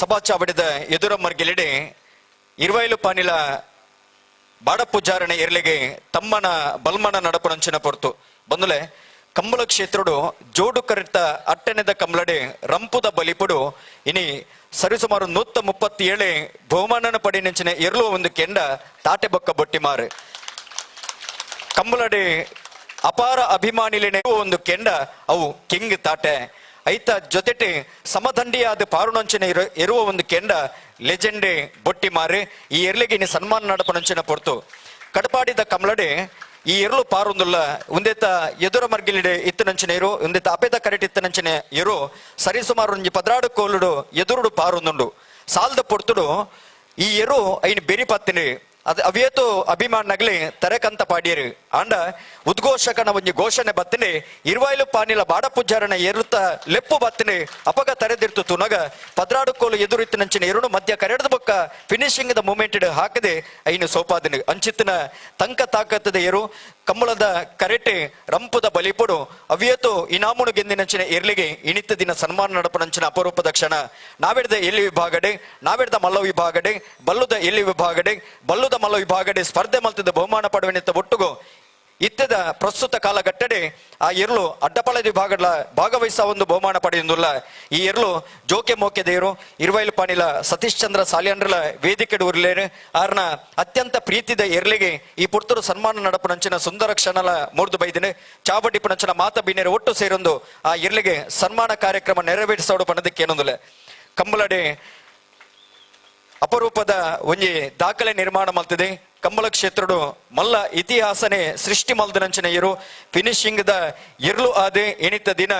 ಸಭಾ ಚಾವಡಿದ ಎದುರ ಮರ್ಗಿಲಿಡೆ ಇರುವೈಲು ಪಾನಿಲ ಬಾಡಪೂಜಾರಣ ಇರ್ಲಿಗೆ ತಮ್ಮನ ಬಲ್ಮನ ನಡಪುನಂಚಿನ ಪೊರ್ತು ಬಂದುಲೆ ಕಂಬಳ ಕ್ಷೇತ್ರಡು ಜೋಡು ಕರೆತ ಅಟ್ಟೆನೆದ ಕಂಬಳಡೆ ರಂಪುದ ಬಲಿಪುಡು ಇನಿ ಸರಿಸುಮಾರು 137 ಬಹುಮಾನನ ಪಡಿನೆಂಚಿನ ಇರ್ಲು ಒಂದು ಕೆಂಡ ತಾಟೆ ಬೊಕ್ಕ ಬೊಟ್ಟಿಮಾರು ಕಂಬಳಡೆ ಅಪಾರ ಅಭಿಮಾನಿಲಿನ ಒಂದು ಕೆಂಡ ಅವು ಕಿಂಗ್ ತಾಟೆ ಐತ ಜೊತೆಟೆ ಸಮದಂಡಿಯಾದ ಪಾರುಣಂಚಿನ ಇರುವ ಒಂದು ಕೆಂಡ ಲೆಜೆಂಡೆ ಬೊಟ್ಟಿ ಮಾರಿ ಈ ಎರ್ಲಿಗೆ ಇನ್ನು ಸನ್ಮಾನ ನಡಪನಂಚಿನ ಪೊರ್ತು ಕಡಪಾಡಿದ ಕಮಲಡೆ ಈ ಎರ್ಲು ಪಾರುಂದುಲ್ಲ ಒಂದೇತ ಎದುರ ಮರ್ಗಿಲಿಡೆ ಇತ್ತನಂಚಿನ ಇರು ಒಂದೇತ ಅಪೇದ ಕರೆಟ್ ಇತ್ತನಂಚಿನ ಇರು ಸರಿಸುಮಾರು 16 ಕೋಲುಡು ಎದುರುಡು ಪಾರುಂದುಂಡು ಸಾಲ್ದ ಪೊರ್ತುಡು ಈ ಎರು ಐನು ಬೆರಿ ಪತ್ತಿನಿ ಅದು ಅವೇತು ಅಭಿಮಾನ ನಗಲಿ ತರಕಂತ ಪಾಡಿಯರು ಆಂಡ ಉದ್ಘೋಷಕನ ಒಂಜಿ ಘೋಷಣೆ ಬತ್ತಿನಿ ಇರುವೈಲು ಪಾನಿಲ ಬಾಡಪೂಜಾರಣ ಎರುತ್ತ ಲೆಪ್ಪು ಬತ್ತಿನಿ ಅಪಗ ತರೆದಿರ್ತು ತುನಗ 16 ಕೋಲು ಎದುರಿತ್ತಿನಂಚಿನ ಎರಡು ಮಧ್ಯ ಕರೆಡದ ಬೊಕ್ಕ ಫಿನಿಶಿಂಗ್ ದ ಮೂಮೆಂಟ್ ಹಾಕದೆ ಐನು ಸೋಪಾದಿನಿ ಅಂಚಿತ್ತಿನ ತಂಕ ತಾಕತ್ತದ ಎರು ಕಂಬಳದ ಕರೆಟೆ ರಂಪುದ ಬಲಿಪುಡು ಅವಿಯತು ಇನಾಮುನು ಗೆಂದಿನಂಚಿನ ಎರ್ಲಿಗೆ ಇಣಿತ ದಿನ ಸನ್ಮಾನ ನಡಪನಂಚಿನ ಅಪರೂಪದ ಕ್ಷಣ ನಾವೆಡ್ದ ಎಲ್ಲಿ ವಿಭಾಗಡೆ ನಾವೆಡ್ದ ಮಲ್ಲ ವಿಭಾಗಡೆ ಬಲ್ಲುದ ಎಲ್ಲಿ ವಿಭಾಗಡೆ ಬಲ್ಲುದ ಮಲ್ಲ ವಿಭಾಗಡೆ ಸ್ಪರ್ಧೆ ಮಲ್ತದ ಬಹುಮಾನ ಪಡುವೆನಿತ್ತ ಒಟ್ಟುಗು ಇತ್ತದ ಪ್ರಸ್ತುತ ಕಾಲಘಟ್ಟಡೆ ಆ ಎರ್ಲು ಅಡ್ಡಪಳ ವಿಭಾಗದ ಭಾಗವಹಿಸ ಒಂದು ಬಹುಮಾನ ಪಡೆಯುವುದಿಲ್ಲ ಈ ಎರ್ಲು ಜೋಕೆ ಮೋಕೆ ದೇರು ಇರುವೈಲು ಪಾನಿಲ ಸತೀಶ್ ಚಂದ್ರ ಸಾಲಿಯಂಡ್ರಲ ವೇದಿಕೆ ಉರ್ಲೇರು ಆರ್ನ ಅತ್ಯಂತ ಪ್ರೀತಿದ ಎರ್ಲಿಗೆ ಈ ಪುರ್ತರು ಸನ್ಮಾನ ನಡಪನಂಚಿನ ಸುಂದರ ಕ್ಷಣಲ ಮೂರ್ದು ಬೈದಿನ ಚಾವಡಿ ಪುಣಂಚಿನ ಮಾತ ಬಿನೇರು ಒಟ್ಟು ಸೇರೊಂದು ಆ ಎರ್ಲಿಗೆ ಸನ್ಮಾನ ಕಾರ್ಯಕ್ರಮ ನೆರವೇರಿಸೋಡು ಪಣದಕ್ಕೆ ಏನೊಂದಿಲ್ಲ ಕಂಬಳಡೆ ಅಪರೂಪದ ಒಂಜಿ ದಾಖಲೆ ನಿರ್ಮಾಣ ಮಾಡ್ತದೆ ಕಂಬಳ ಕ್ಷೇತ್ರಡು ಮಲ್ಲ ಇತಿಹಾಸನೆ ಸೃಷ್ಟಿ ಮಲ್ದನಂಚಿನ ಇರು ಫಿನಿಶಿಂಗ್ ದ ಇರ್ಲು ಆದೆ ಎಣಿತ ದಿನ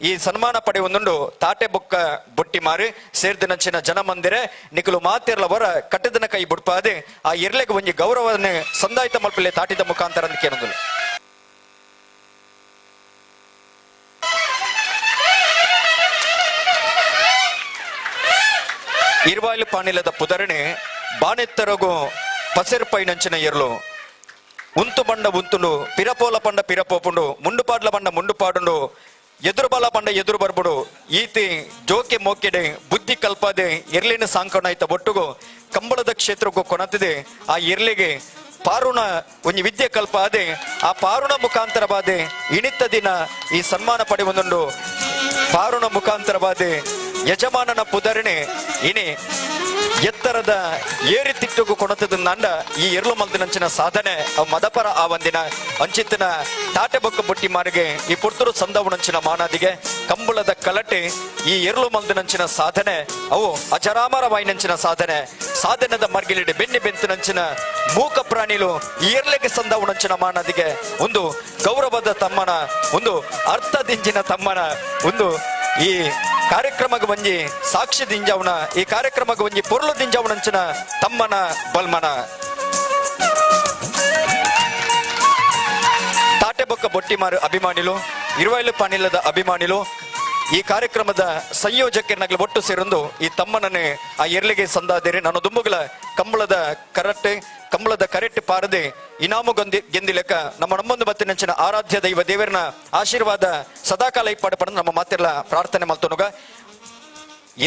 ಈ ಸನ್ಮಾನ ಪಡೆಯುವುದುಂಡು ತಾಟೆ ಬೊಕ್ಕ ಬೊಟ್ಟಿ ಮಾರಿ ಸೇರ್ದಿನಂಚಿನ ಜನಮಂದಿರ ನಿಖಲು ಮಾತಿರ್ಲವರ ಕಟ್ಟದಿನ ಕೈ ಬುಡ್ಪಾದೆ ಆ ಇರ್ಲೆಗೆ ಒಂಜಿ ಗೌರವನೆ ಸಂದಾಯಿತ ಮಲ್ಪಲೆ ತಾಟಿದ ಮುಖಾಂತರ ಅಂತ ಕೇಳೋದಿಲ್ಲ ಇರುವಾಯಿಲು ಪಾನಿಲದ ಪುದರಣೆ ಬಾನೆತ್ತರಗು ಪಸೆರ್ಪೈನಂಚಿನ ಎರ್ಲು ಉಂತು ಬಂಡ ಉಂತುಂಡು ಪಿರಪೋಲ ಪಂಡ ಪಿರಪೋಪುಂಡು ಮುಂಡುಪಾಡ್ಲ ಪಂಡ ಮುಂಡುಪಾಡುಂಡು ಎದುರು ಬಲ ಪಂಡ ಎದುರು ಬರ್ಬುಡು ಈತಿ ಜೋಕೆ ಮೋಕೆಡೆ ಬುದ್ಧಿ ಕಲ್ಪದೆ ಎರ್ಲಿನ ಸಾಂಕಣಾಯ್ತ ಒಟ್ಟುಗು ಕಂಬಳದ ಕ್ಷೇತ್ರಕ್ಕೂ ಕೊನತಿದೆ ಆ ಎರ್ಲಿಗೆ ಪಾರುಣ ಒಂಜಿ ವಿದ್ಯೆ ಕಲ್ಪ ಆದೆ ಆ ಪಾರುಣ ಮುಖಾಂತರ ಬಾದೆ ಇಣಿತ ದಿನ ಈ ಸನ್ಮಾನ ಪಡೆಯುವುದುಂಡು ಪಾರುಣ ಮುಖಾಂತರ ಬಾದೆ ಯಜಮಾನನ ಪುದರಣೆ ಇನಿ ಎತ್ತರದ ಏರಿ ತಿಟ್ಟುಗು ಕೊಣತದ ನಂಡ ಈ ಎರ್ಲು ಮಲ್ದಿನಂಚಿನ ಸಾಧನೆ ಅವು ಮದಪರ ಆ ಒಂದಿನ ಅಂಚಿತ್ತಿನ ತಾಟೆ ಬೊಕ್ಕ ಬೊಟ್ಟಿ ಮಾರಿಗೆ ಈ ಪುರ್ತರು ಸಂದವಣಂಚಿನ ಮಾನಾದಿಗೆ ಕಂಬಳದ ಕಲಟೆ ಈ ಎರ್ಲು ಮಲ್ದಿನಂಚಿನ ಸಾಧನೆ ಅವು ಅಜರಾಮರ ವಾಯಿನಂಚಿನ ಸಾಧನೆ ಸಾಧನದ ಮರ್ಗಿಲಿಡೆ ಬೆನ್ನಿ ಬೆಂತಿನಂಚಿನ ಮೂಕ ಪ್ರಾಣಿಲು ಈ ಎರ್ಲೆಗೆ ಸಂದವಣಂಚಿನ ಮಾನಾದಿಗೆ ಒಂದು ಗೌರವದ ತಮ್ಮನ ಒಂದು ಅರ್ಥದಿಂಜಿನ ತಮ್ಮನ ಒಂದು ಈ ಕಾರ್ಯಕ್ರಮಕ್ಕೆ ಒಂಜಿ ಸಾಕ್ಷಿ ದಿಂಜವನ ಈ ಕಾರ್ಯಕ್ರಮಕ್ಕೆ ಒಂಜಿ ಪೊರ್ಲು ದಿಂಜವನಂಚಿನ ತಮ್ಮನ ಬಲ್ಮನ ತಾಟೆ ಬೊಕ್ಕ ಬೊಟ್ಟಿಮಾರು ಅಭಿಮಾನಿಲು ಇರುವೈಲು ಪಾನಿಲದ ಅಭಿಮಾನಿಲು ಈ ಕಾರ್ಯಕ್ರಮದ ಸಂಯೋಜಕರನ್ನಾಗಲಿ ಒಟ್ಟು ಸೇರೊಂದು ಈ ತಮ್ಮನನ್ನೇ ಆ ಎರ್ಲಿಗೆ ಸಂದಾದಿರಿ ನಾನು ದುಮ್ಮುಗಳ ಕಂಬಳದ ಕರೆಟ್ ಪಾರದೆ ಇನಾಮು ಗೆಂದಿಲೆಕ್ಕ ನಮ್ಮೊಂದು ಮತ್ತೆ ನೆಂಚಿನ ಆರಾಧ್ಯ ದೈವ ದೇವರನ ಆಶೀರ್ವಾದ ಸದಾಕಾಲ ಇಪ್ಪಾಡು ಪಡೆದು ನಮ್ಮ ಮಾತೆಲ್ಲ ಪ್ರಾರ್ಥನೆ ಮಲ್ತನುಗ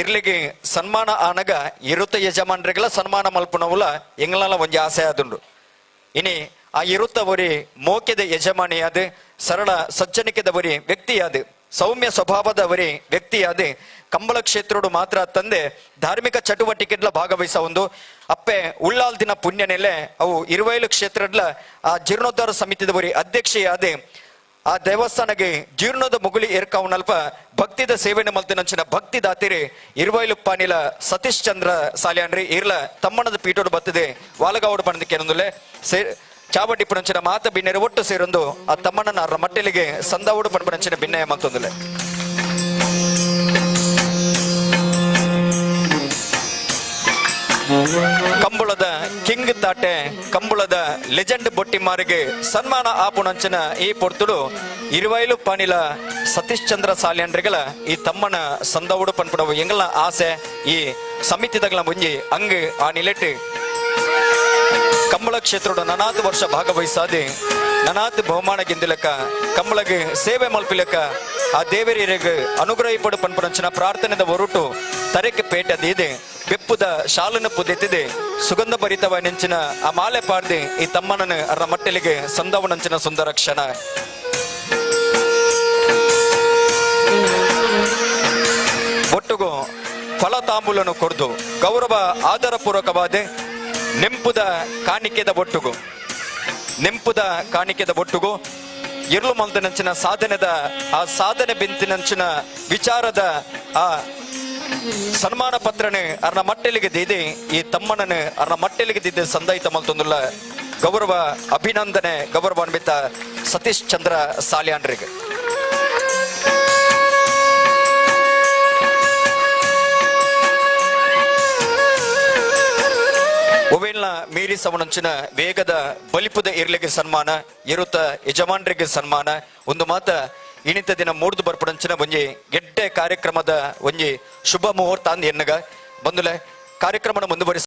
ಇರ್ಲಿಗೆ ಸನ್ಮಾನ ಆನಗ ಇರುತ್ತ ಯಜಮಾನ್ರಿಗೆಲ್ಲ ಸನ್ಮಾನ ಮಲ್ಪುನವುಲ ಎಂಗ್ಲ ಒಂಜಿ ಆಸೆ ಆದುಂಡು ಇನಿ ಆ ಇರುತ್ತ ಒರಿ ಮೋಕೆದ ಯಜಮಾನಿಯಾದ ಸರಳ ಸಜ್ಜನಿಕೆದವರಿ ವ್ಯಕ್ತಿಯಾದ ಸೌಮ್ಯ ಸ್ವಭಾವದವರಿ ವ್ಯಕ್ತಿಯಾದೆ ಕಂಬಳ ಕ್ಷೇತ್ರಡು ಮಾತ್ರ ತಂದೆ ಧಾರ್ಮಿಕ ಚಟುವಟಿಕೆಡ್ಲ ಭಾಗವಹಿಸ ಒಂದು ಅಪ್ಪೆ ಉಳ್ಳಾಲ್ ದಿನ ಪುಣ್ಯನೆಲೆ ಅವು ಇರುವೈಲು ಕ್ಷೇತ್ರಡ್ಲ ಆ ಜೀರ್ಣೋದ್ಧಾರ ಸಮಿತಿದವರಿ ಅಧ್ಯಕ್ಷೆಯಾದೆ ಆ ದೇವಸ್ಥಾನಗೆ ಜೀರ್ಣದ ಮುಗುಳಿ ಏರ್ಕಾವನಲ್ಪ ಭಕ್ತಿದ ಸೇವೆನ ಮಲ್ತಿನಂಚಿನ ಭಕ್ತಿ ದಾತಿರಿ ಇರುವೈಲು ಪಾನಿಲ ಸತೀಶ್ ಚಂದ್ರ ಸಾಲಿಯಾನ್ರಿ ಇರ್ಲ ತಮ್ಮಣದ ಪೀಠೋಡು ಬತ್ತದೆ ವಾಲಗಾವಡು ಪಣದಕ್ಕೆ ಏನೊಂದುಲೆ ಚಾವಟಿ ಪುಣಂಚಿನ ಮಾತ ಬಿನ್ನೆರೆ ಒಟ್ಟು ಸೇರೊಂದು ಆ ತಮ್ಮಣ್ಣನ ಮಟ್ಟಲಿಗೆ ಸಂದಾವುಡು ಪಣಪನಂಚಿನ ಭಿನ್ನಯ ಮಲ್ತೊಂದುಲೆ ಕಂಬಳದ ಕಿಂಗ್ ತಾಟೆ ಕಂಬಳದ ಲೆಜೆಂಡ್ ಬೊಟ್ಟಿಮಾರಿಗೆ ಸನ್ಮಾನ ಆಪುಣಂಚಿನ ಈ ಪೊರ್ತುಡು ಇರುವೈಲು ಪಾನಿಲ ಸತೀಶ್ ಚಂದ್ರ ಸಾಲಿಯಂಡ್ರಿಗಲ ಈ ತಮ್ಮನ ಸಂದಾವುಡು ಪನ್ಪುಡವು ಎಂಗಲ ಆಸೆ ಈ ಸಮಿತಿದಗಳ ಮುಂಜಿ ಹಂಗ್ ಆ ನಿಲೆಟ್ಟು ಕಂಬಳ ಕ್ಷೇತ್ರದ 40 ವರ್ಷ ಭಾಗವಹಿಸಾದೆ ನನಾತ್ ಬಹುಮಾನ ಗೆಂದಿಲಕ ಕಮ್ಮಳಗೆ ಸೇವೆ ಮಲ್ಪಿಲಕ ಆ ದೇವರಿಗೆ ಅನುಗ್ರಹ ಪಡು ಪನ್ಪರಂಚಿನ ಪ್ರಾರ್ಥನೆದ ಹೊರಟು ತರೆಕೆ ಪೇಟ ದೀದೆ ಬೆಪ್ಪುದ ಶಾಲನ ಪುದೆತ್ತಿದೆ ಸುಗಂಧ ಭರಿತವ ನೆಂಚಿನ ಆ ಮಾಲೆ ಪಾಡ್ದೆ ಈ ತಮ್ಮನನ್ನು ಅರ್ರ ಮಟ್ಟಲಿಗೆ ಸಂದವನಂಚಿನ ಸುಂದರ ಕ್ಷಣ ಒಟ್ಟುಗು ಫಲ ತಾಂಬೂಲನು ಕೊಡ್ದು ಗೌರವ ಆಧಾರ ಪೂರ್ವಕವಾದ ನೆಂಪುದ ಕಾಣಿಕೆದ ಒಟ್ಟುಗು ನೆಂಪುದ ಕಾಣಿಕೆದ ಒಟ್ಟುಗು ಇರ್ಲು ಮಲ್ದನಂಚಿನ ಸಾಧನೆದ ಆ ಸಾಧನೆ ಬಿಂತಿನಂಚಿನ ವಿಚಾರದ ಆ ಸನ್ಮಾನ ಪತ್ರನೆ ಅರ್ನ ಮಟ್ಟಲಿಗೆ ದಿದೆ ಈ ತಮ್ಮನನ್ನು ಅರ್ನ ಮಟ್ಟಲಿಗೆ ದಿದ್ದೆ ಸಂದಾಯಿತ ಮಲ್ತೊಂದುಲ್ಲ ಗೌರವ ಅಭಿನಂದನೆ ಗೌರವ ಅನ್ಬಿತ ಸತೀಶ್ ಚಂದ್ರ ಸಾಲ್ಯಾಂಡ್ರಿಗೆ ಒವೇಲ್ನ ಮೀರಿ ಸವನಂಚಿನ ವೇಗದ ಬಲಿಪುದ ಇರ್ಲಿಗೆ ಸನ್ಮಾನ ಇರುತ್ತ ಯಜಮಾನರಿಗೆ ಸನ್ಮಾನ ಒಂದು ಮಾತ ಇಣಿತ ದಿನ ಮೂಡ್ದು ಬರ್ಪಡಂಚಿನ ಒಂಜಿ ಗೆಡ್ಡೆ ಕಾರ್ಯಕ್ರಮದ ಒಂಜಿ ಶುಭ ಮುಹೂರ್ತ ಅಂದ್ ಎನ್ನಗ ಬಂದುಲೆ ಕಾರ್ಯಕ್ರಮನ ಮುಂದುವರಿಸ